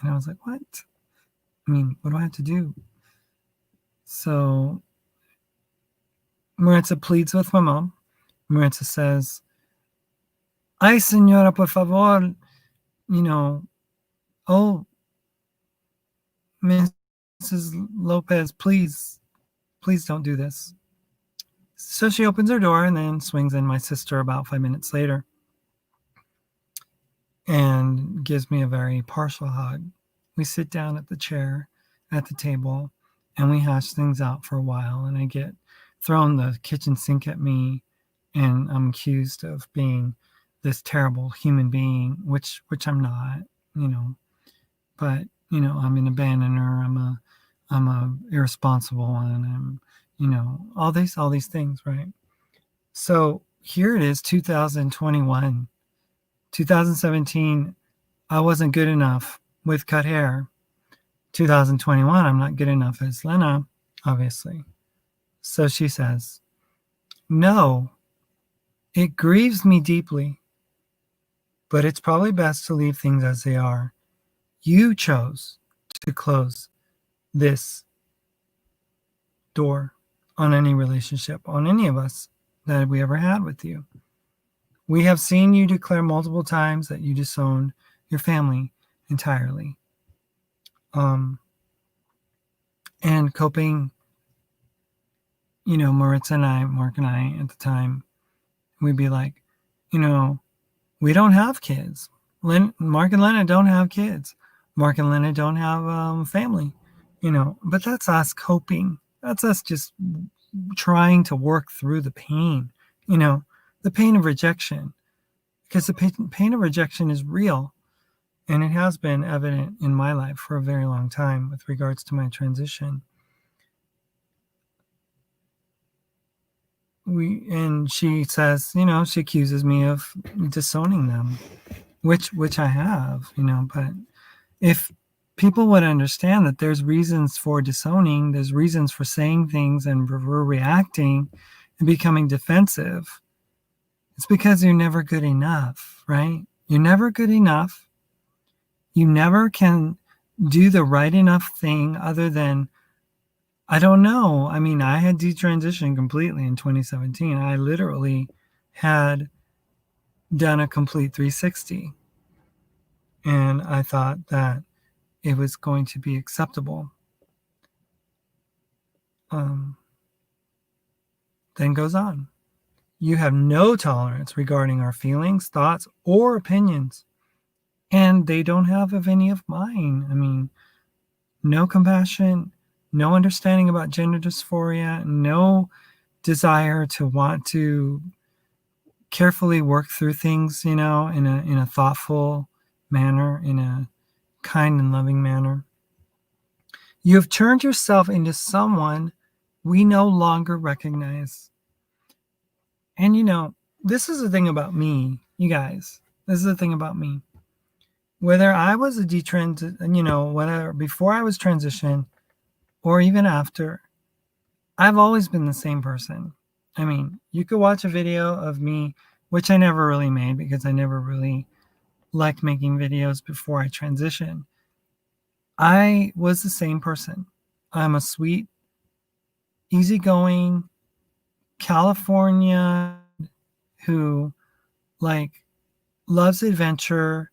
[SPEAKER 1] I was like, what? I mean, what do I have to do? So Maritza pleads with my mom. Maritza says, ay, señora, por favor, oh, Mrs. Lopez, please don't do this. So she opens her door and then swings in my sister about 5 minutes later and gives me a very partial hug. We sit down at the chair at the table and we hash things out for a while, and I get thrown the kitchen sink at me and I'm accused of being this terrible human being, which I'm not, but I'm an abandoner, I'm a irresponsible one, I'm all these things, right? So here it is, 2021, 2017, I wasn't good enough with cut hair. 2021, I'm not good enough as Lena, obviously. So she says, no, it grieves me deeply, but it's probably best to leave things as they are. You chose to close this door on any relationship, on any of us that we ever had with you. We have seen you declare multiple times that you disowned your family entirely. And coping, Mark and I at the time, we'd be like, we don't have kids. Mark and Lena don't have kids. Mark and Lena don't have family, but that's us coping. That's us just trying to work through the pain, the pain of rejection, because the pain of rejection is real. And it has been evident in my life for a very long time with regards to my transition. And she says, she accuses me of disowning them, which I have, but if people would understand that there's reasons for disowning, there's reasons for saying things and reacting and becoming defensive, it's because you're never good enough, right? You're never good enough. You never can do the right enough thing other than, I don't know. I mean, I had detransitioned completely in 2017. I literally had done a complete 360. And I thought that it was going to be acceptable. Then goes on. You have no tolerance regarding our feelings, thoughts, or opinions. And they don't have of any of mine. I mean, no compassion, no understanding about gender dysphoria, no desire to want to carefully work through things, in a thoughtful manner, in a kind and loving manner. You have turned yourself into someone we no longer recognize. And this is the thing about me, you guys. This is the thing about me. Whether I was a whatever, before I was transitioned or even after, I've always been the same person. I mean, you could watch a video of me, which I never really made because I never really liked making videos before I transitioned. I was the same person. I'm a sweet, easygoing California who loves adventure,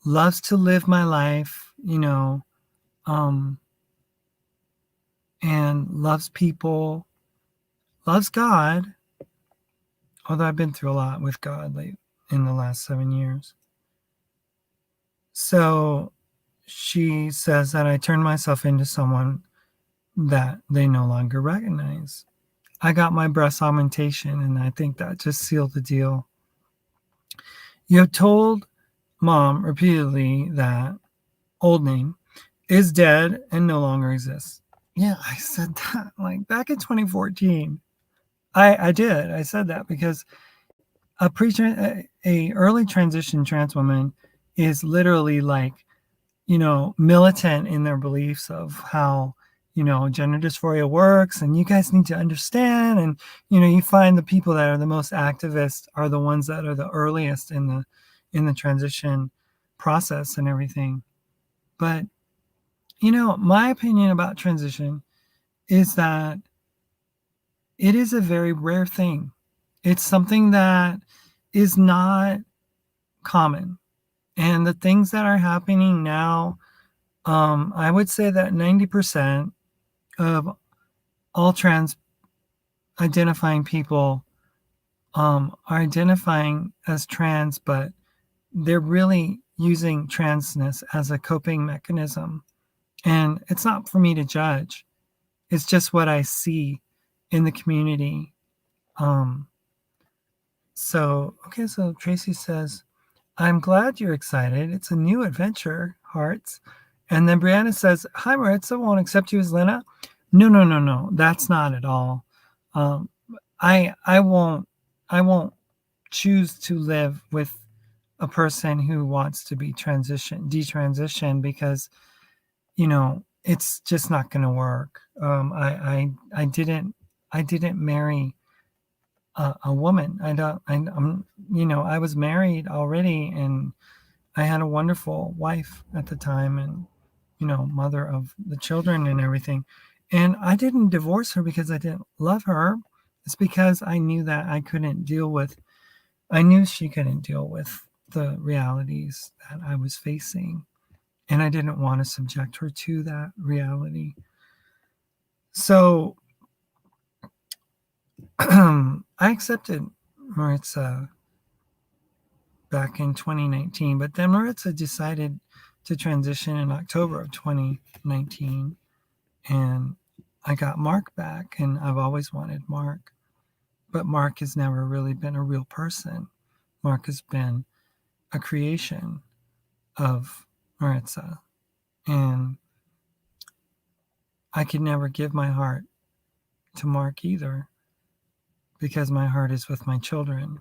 [SPEAKER 1] loves to live my life, and loves people, loves God, although I've been through a lot with God in the last 7 years. So she says that I turned myself into someone that they no longer recognize. I got my breast augmentation, and I think that just sealed the deal. You have told Mom repeatedly that old name is dead and no longer exists. Yeah, I said that back in 2014. I did. I said that because a early transition trans woman is literally militant in their beliefs of how gender dysphoria works, and you guys need to understand. And you find the people that are the most activist are the ones that are the earliest in the transition process and everything. But my opinion about transition is that it is a very rare thing. It's something that is not common. And the things that are happening now, I would say that 90% of all trans identifying people are identifying as trans, but they're really using transness as a coping mechanism. And it's not for me to judge. It's just what I see in the community. So Tracy says, I'm glad you're excited. It's a new adventure, hearts. And then Brianna says, hi, Maritza, won't accept you as Lena. No. That's not at all. I won't choose to live with a person who wants to be detransitioned because, it's just not going to work. I didn't marry a woman. I was married already, and I had a wonderful wife at the time, and mother of the children and everything. And I didn't divorce her because I didn't love her. It's because I knew that I knew she couldn't deal with the realities that I was facing. And I didn't want to subject her to that reality. So I accepted Maritza back in 2019, but then Maritza decided to transition in October of 2019, and I got Mark back, and I've always wanted Mark, but Mark has never really been a real person. Mark has been a creation of Maritza, and I could never give my heart to Mark either, because my heart is with my children.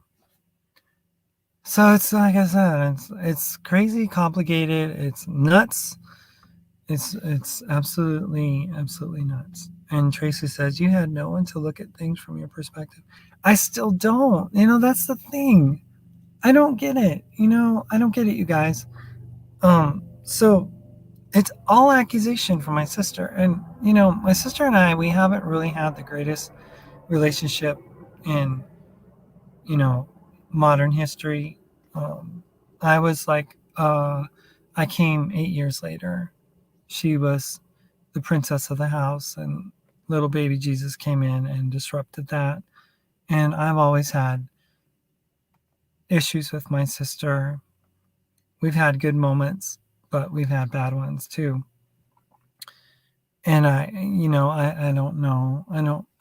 [SPEAKER 1] So it's like I said, it's crazy complicated. It's nuts. It's absolutely nuts. And Tracy says you had no one to look at things from your perspective. I still don't. That's the thing. I don't get it. I don't get it, you guys. So it's all accusation from my sister. And my sister and I, we haven't really had the greatest relationship in modern history. I was like, I came 8 years later. She was the princess of the house, and little baby Jesus came in and disrupted that. And I've always had issues with my sister. We've had good moments, but we've had bad ones too. And I don't know.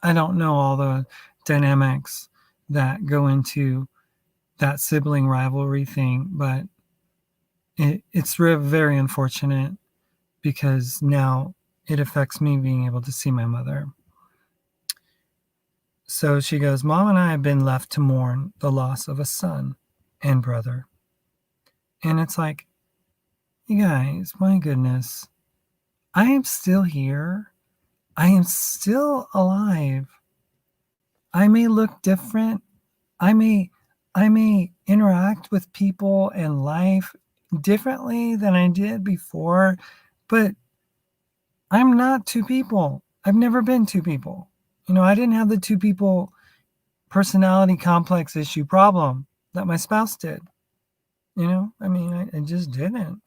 [SPEAKER 1] I don't know all the dynamics that go into that sibling rivalry thing, but it's very unfortunate because now it affects me being able to see my mother. So she goes, Mom and I have been left to mourn the loss of a son and brother. And it's like, you guys, my goodness, I am still here. I am still alive. I may look different. I may interact with people and life differently than I did before, but I'm not two people. I've never been two people. I didn't have the two people personality complex issue problem that my spouse did. I just didn't.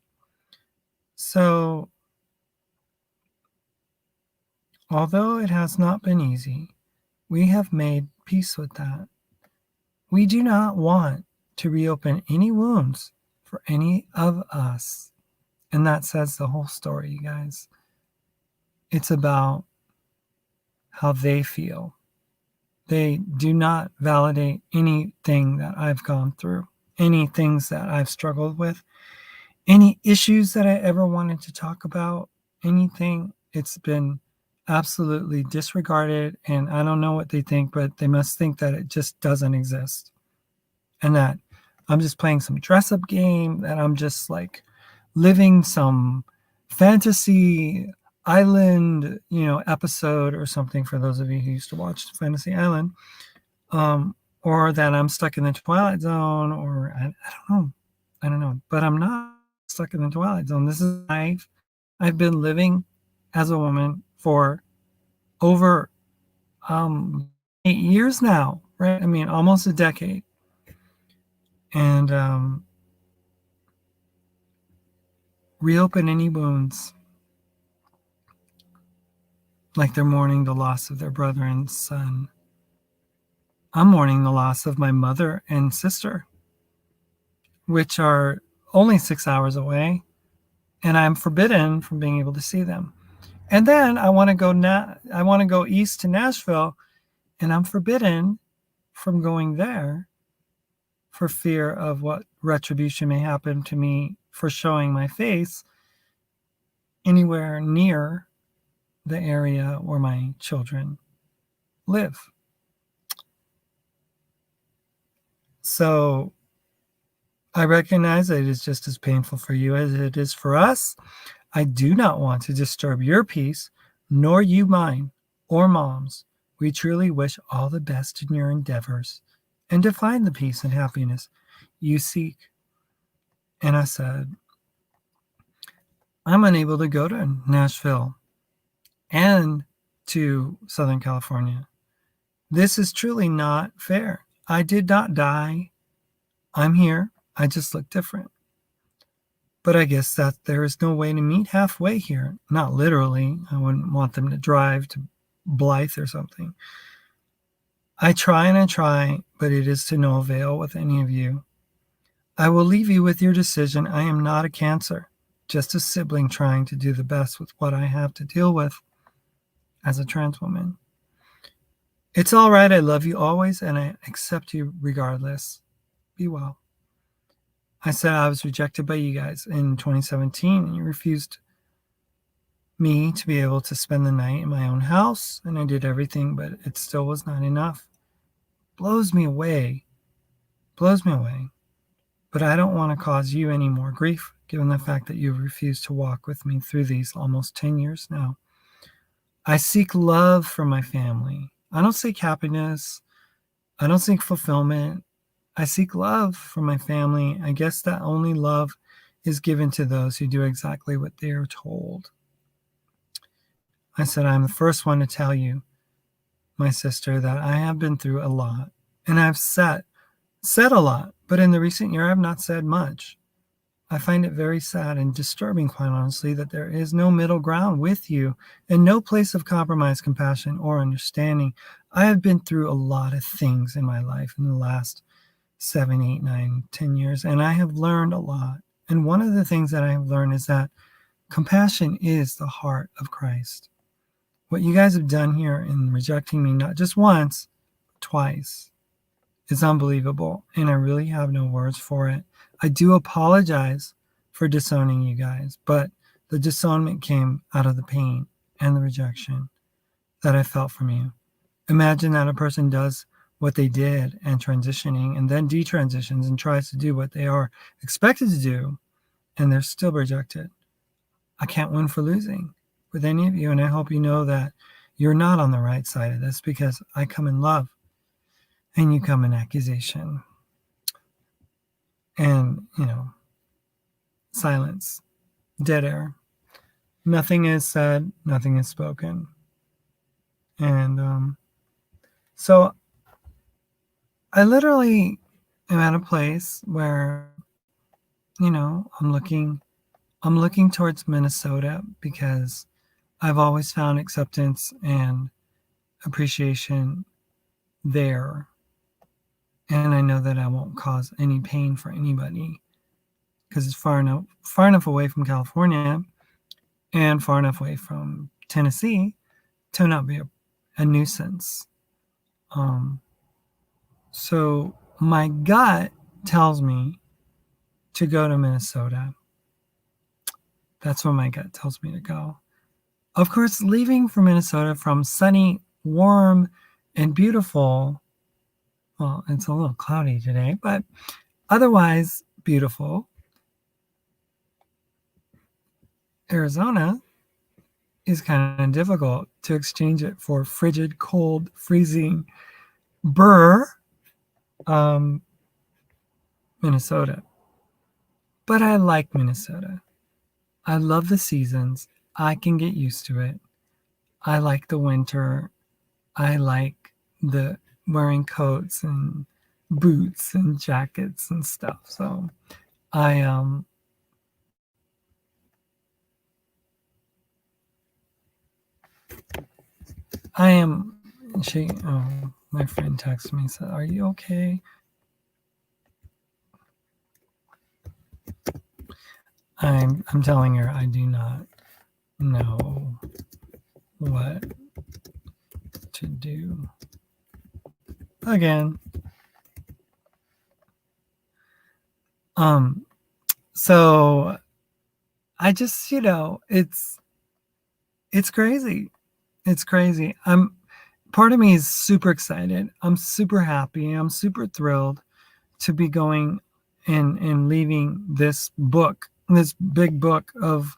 [SPEAKER 1] So, although it has not been easy, we have made peace with that. We do not want to reopen any wounds for any of us. And that says the whole story, you guys. It's about how they feel. They do not validate anything that I've gone through, any things that I've struggled with, any issues that I ever wanted to talk about, anything. It's been absolutely disregarded, and I don't know what they think, but they must think that it just doesn't exist. And that I'm just playing some dress-up game, that I'm just like living some fantasy island, episode or something, for those of you who used to watch Fantasy Island, or that I'm stuck in the Twilight Zone, or I don't know, but I'm not stuck in the Twilight Zone. This is life. I've been living as a woman for over 8 years now, right? I mean, almost a decade. And reopen any wounds like they're mourning the loss of their brother and son. I'm mourning the loss of my mother and sister, which are only 6 hours away, and I'm forbidden from being able to see them. And then I want to go east to Nashville, and I'm forbidden from going there for fear of what retribution may happen to me for showing my face anywhere near the area where my children live. So I recognize that it is just as painful for you as it is for us. I do not want to disturb your peace, nor you mine or Mom's. We truly wish all the best in your endeavors and to find the peace and happiness you seek. And I said, I'm unable to go to Nashville and to Southern California. This is truly not fair. I did not die. I'm here. I just look different. But I guess that there is no way to meet halfway here. Not literally. I wouldn't want them to drive to Blythe or something. I try and I try, but it is to no avail with any of you. I will leave you with your decision. I am not a cancer, just a sibling trying to do the best with what I have to deal with as a trans woman. It's all right. I love you always, and I accept you regardless. Be well. I said I was rejected by you guys in 2017, and you refused me to be able to spend the night in my own house, and I did everything, but it still was not enough. Blows me away. Blows me away. But I don't want to cause you any more grief, given the fact that you've refused to walk with me through these almost 10 years now. I seek love from my family. I don't seek happiness. I don't seek fulfillment. I seek love from my family. I guess that only love is given to those who do exactly what they are told. I said, I'm the first one to tell you, my sister, that I have been through a lot. And I've said a lot, but in the recent year, I have not said much. I find it very sad and disturbing, quite honestly, that there is no middle ground with you and no place of compromise, compassion, or understanding. I have been through a lot of things in my life in the last 7, 8, 9, 10 years, and I have learned a lot. And one of the things that I have learned is that compassion is the heart of Christ. What you guys have done here in rejecting me, not just once, twice, is unbelievable, and I really have no words for it. I do apologize for disowning you guys, but the disownment came out of the pain and the rejection that I felt from you. Imagine that a person does what they did and transitioning and then detransitions and tries to do what they are expected to do, and they're still rejected. I can't win for losing with any of you, and I hope you know that you're not on the right side of this, because I come in love and you come in accusation and, silence, dead air. Nothing is said, nothing is spoken. And so I literally am at a place where, I'm looking towards Minnesota, because I've always found acceptance and appreciation there. And I know that I won't cause any pain for anybody, because it's far enough away from California and far enough away from Tennessee to not be a nuisance. So my gut tells me to go to Minnesota. That's where my gut tells me to go. Of course, leaving for Minnesota from sunny, warm, and beautiful, well, it's a little cloudy today, but otherwise beautiful, Arizona, is kind of difficult to exchange it for frigid, cold, freezing, Minnesota. But I like Minnesota. I love the seasons. I can get used to it. I like the winter. I like the wearing coats and boots and jackets and stuff. So I am my friend texted me and said, "Are you okay?" I'm telling her I do not know what to do. Again. So I just, it's crazy. It's crazy. Part of me is super excited. I'm super happy. I'm super thrilled to be going and leaving this book, this big book of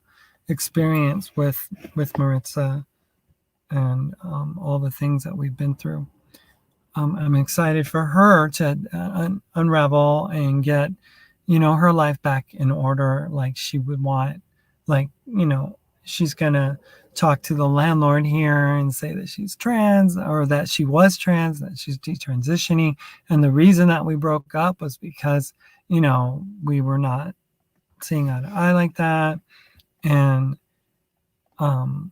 [SPEAKER 1] experience with Maritza and all the things that we've been through. I'm excited for her to unravel and get, her life back in order like she would want. Like, she's going to talk to the landlord here and say that she's trans, or that she was trans, that she's detransitioning. And the reason that we broke up was because, we were not seeing eye to eye like that. And and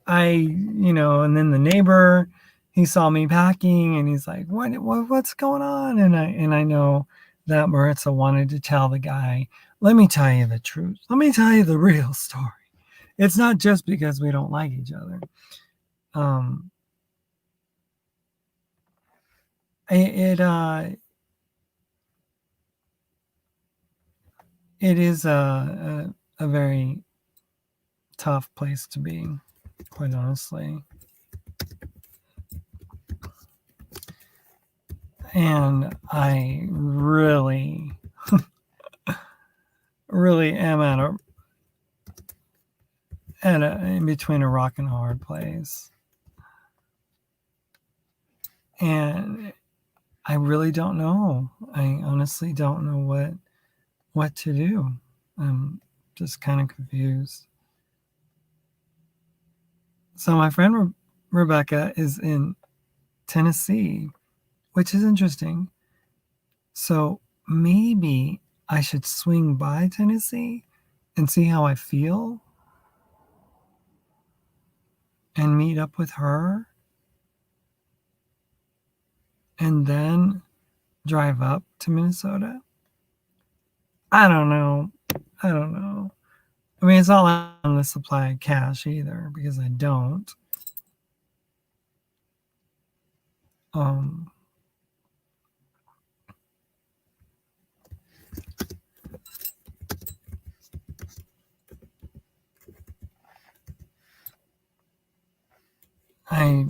[SPEAKER 1] then the neighbor, he saw me packing and he's like, what's going on? And I know that Maritza wanted to tell the guy, let me tell you the truth. Let me tell you the real story. It's not just because we don't like each other. It is a very tough place to be, quite honestly. And I really, really am in between a rock and a hard place. And I really don't know. I honestly don't know what to do. I'm just kind of confused. So my friend Rebecca is in Tennessee, which is interesting. So maybe I should swing by Tennessee and see how I feel and meet up with her and then drive up to Minnesota. I don't know. I mean, it's not like I'm the supply of cash either, because I don't. I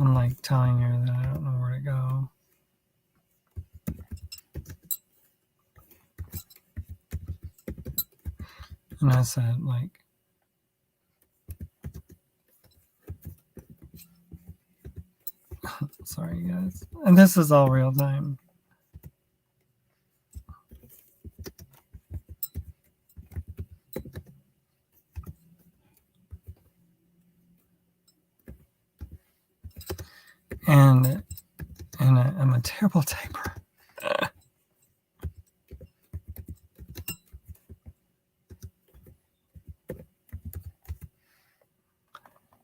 [SPEAKER 1] I'm like telling her that I don't know where to go. And I said, like, sorry, guys. And this is all real time. And I'm a terrible typer.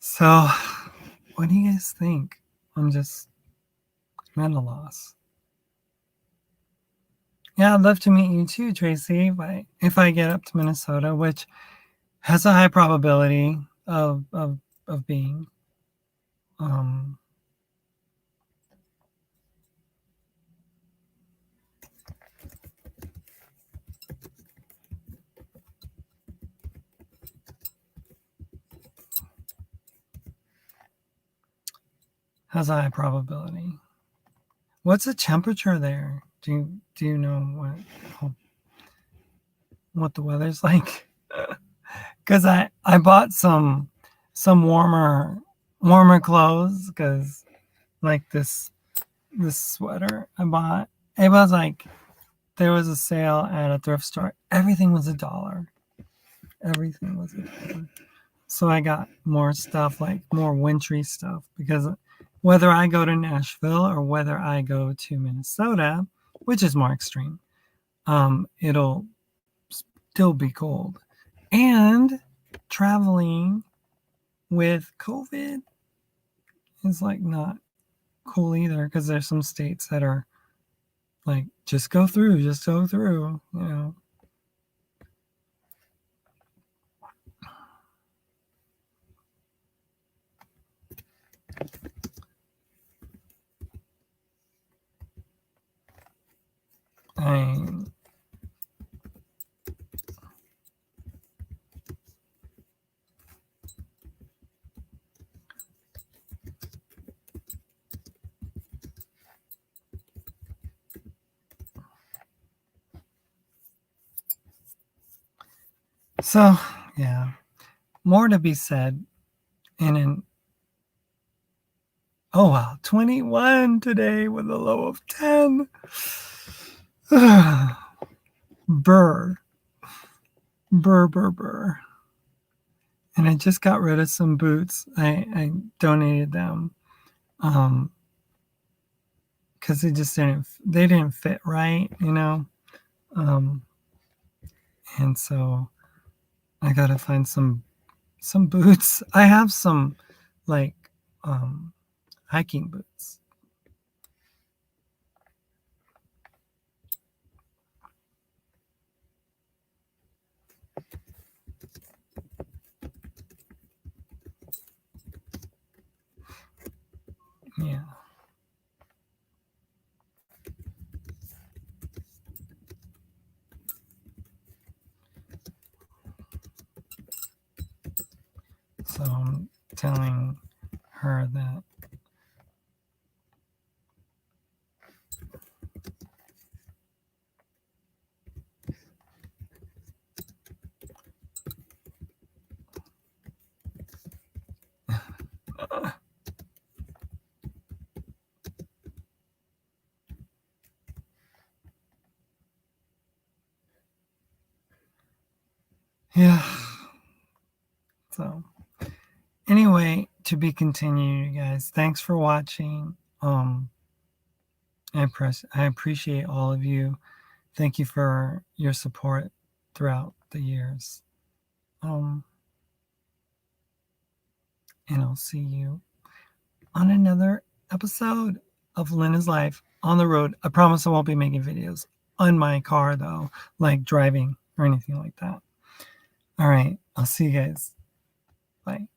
[SPEAKER 1] So, what do you guys think? I'm just at a loss. Yeah, I'd love to meet you too, Tracy, if I get up to Minnesota, which has a high probability of being. Has a high probability. What's the temperature there? Do you know what the weather's like? Because I bought some warmer clothes, because like this sweater I bought, it was like there was a sale at a thrift store. Everything was $1. Everything was $1. So I got more stuff, like more wintry stuff, because whether I go to Nashville or whether I go to Minnesota, which is more extreme, it'll still be cold. And traveling with COVID is like not cool either, because there's some states that are like, just go through, So yeah, more to be said. Oh wow, 21 today with a low of 10. Burr. And I just got rid of some boots. I donated them because they didn't fit right, you know. Um, and so I gotta find some boots. I have some like hiking boots. Yeah. So I'm telling her that yeah. So anyway, to be continued, you guys. Thanks for watching. I appreciate all of you. Thank you for your support throughout the years. And I'll see you on another episode of Lena's Life on the road. I promise I won't be making videos on my car though, like driving or anything like that. All right. I'll see you guys. Bye.